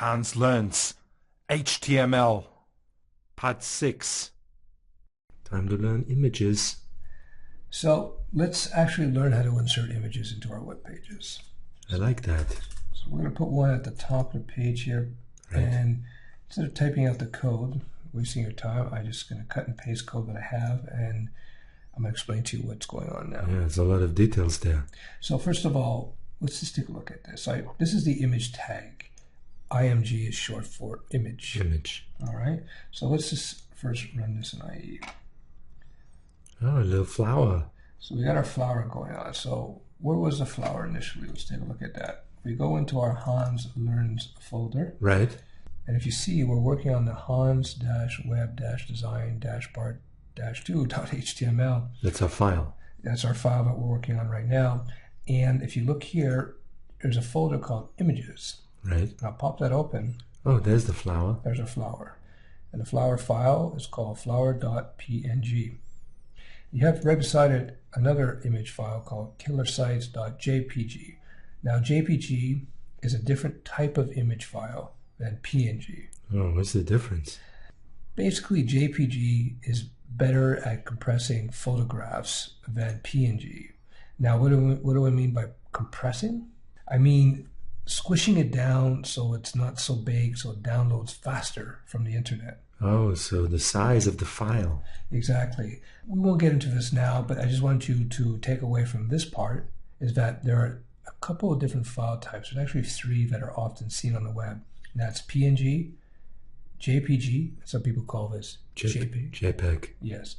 Hanz Learnz HTML Part 6. Time to learn images. So let's actually learn how to insert images into our web pages. I like that. So we're going to put one at the top of the page here. Right. And instead of typing out the code, wasting your time, I'm just going to cut and paste code that I have, and I'm going to explain to you what's going on now. Yeah, there's a lot of details there. So first of all, let's just take a look at this. This is the image tag. IMG is short for image. Image. All right. So let's just first run this in IE. Oh, a little flower. So we got our flower going on. So where was the flower initially? Let's take a look at that. We go into our Hanz Learnz folder. Right. And if you see, we're working on the Hanz-web-design-part-2.html. That's our file. That's our file that we're working on right now. And if you look here, there's a folder called images. Right. I'll pop that open. Oh, there's the flower. There's a flower. And the flower file is called flower.png. You have right beside it another image file called killersites.jpg. Now, JPG is a different type of image file than PNG. Oh, what's the difference? Basically, JPG is better at compressing photographs than PNG. Now, what do I mean by compressing? I mean squishing it down so it's not so big, so it downloads faster from the internet. Oh, so the size of the file. Exactly. We won't get into this now, but I just want you to take away from this part is that there are a couple of different file types. There's actually 3 that are often seen on the web. And that's PNG, JPG, some people call this JPEG. JPEG. Yes.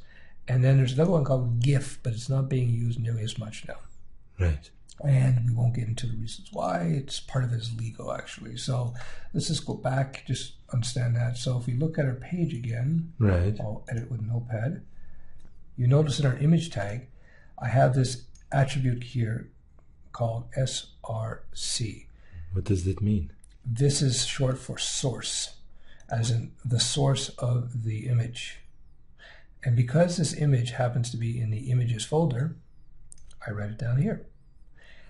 And then there's another one called GIF, but it's not being used nearly as much now. Right. And we won't get into the reasons why. It's part of it is legal, actually. So let's just go back, just understand that. So if we look at our page again, right. I'll edit with Notepad. You notice in our image tag, I have this attribute here called src. What does that mean? This is short for source, as in the source of the image. And because this image happens to be in the images folder, I write it down here.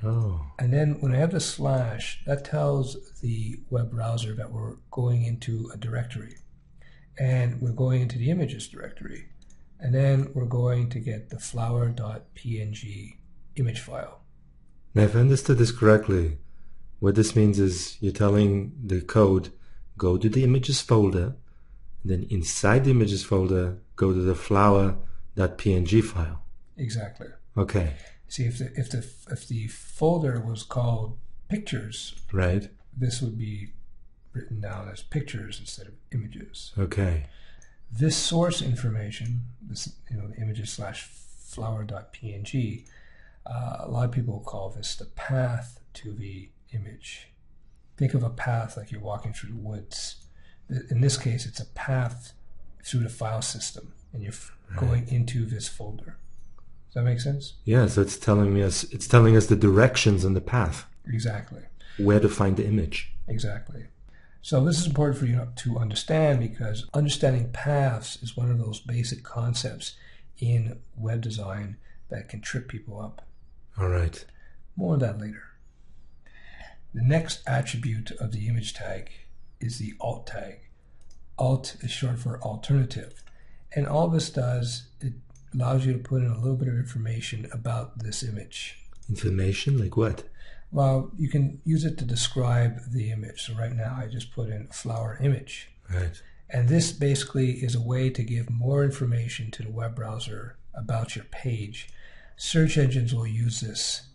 Oh. And then when I have the slash, that tells the web browser that we're going into a directory. And we're going into the images directory. And then we're going to get the flower.png image file. Now, if I understood this correctly, what this means is you're telling the code, go to the images folder, and then inside the images folder, go to the flower.png file. Exactly. Okay. See, if the folder was called pictures, right, this would be written down as pictures instead of images. Okay. This source information, this the images / flower.png, a lot of people call this the path to the image. Think of a path like you're walking through the woods. In this case, it's a path through the file system, and you're going into this folder. Does that make sense? Yeah, so it's telling us the directions on the path. Exactly. Where to find the image. Exactly. So this is important for you to understand, because understanding paths is one of those basic concepts in web design that can trip people up. All right. More on that later. The next attribute of the image tag is the alt tag. Alt is short for alternative. And all this does, it allows you to put in a little bit of information about this image. Information like what? Well, you can use it to describe the image. So right now I just put in a flower image. Right. And this basically is a way to give more information to the web browser about your page. Search engines will use this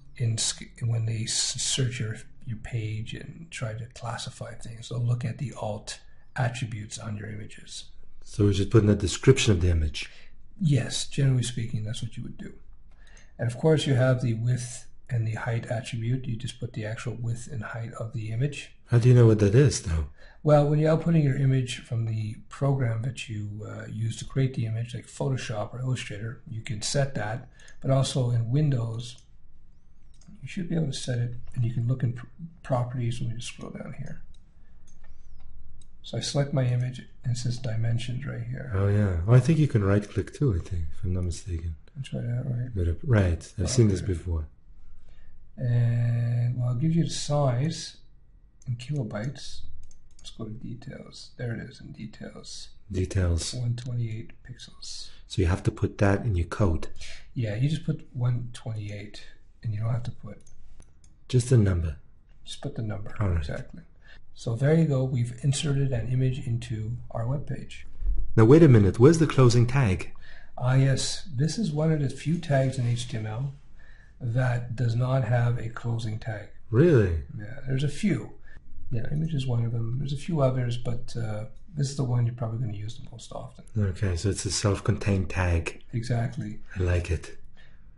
when they search your page and try to classify things. They'll look at the alt attributes on your images. So we should put in a description of the image. Yes, generally speaking, that's what you would do. And of course, you have the width and the height attribute. You just put the actual width and height of the image. How do you know what that is, though? Well, when you're outputting your image from the program that you use to create the image, like Photoshop or Illustrator, you can set that. But also in Windows, you should be able to set it, and you can look in properties. Let me just scroll down here. So I select my image, and it says dimensions right here. Oh, yeah. Well, I think you can right-click too, I think, if I'm not mistaken. Try that, right? Right. I've seen this before. And well, it gives you the size in kilobytes. Let's go to details. There it is in details. Details. 128 pixels. So you have to put that in your code. Yeah, you just put 128 and you don't have to put... Just a number. Just put the number. All right. Exactly. So there you go. We've inserted an image into our web page. Now wait a minute. Where's the closing tag? Yes. This is one of the few tags in HTML that does not have a closing tag. Really? Yeah, there's a few. Yeah, image is one of them. There's a few others, but this is the one you're probably going to use the most often. Okay, so it's a self-contained tag. Exactly. I like it.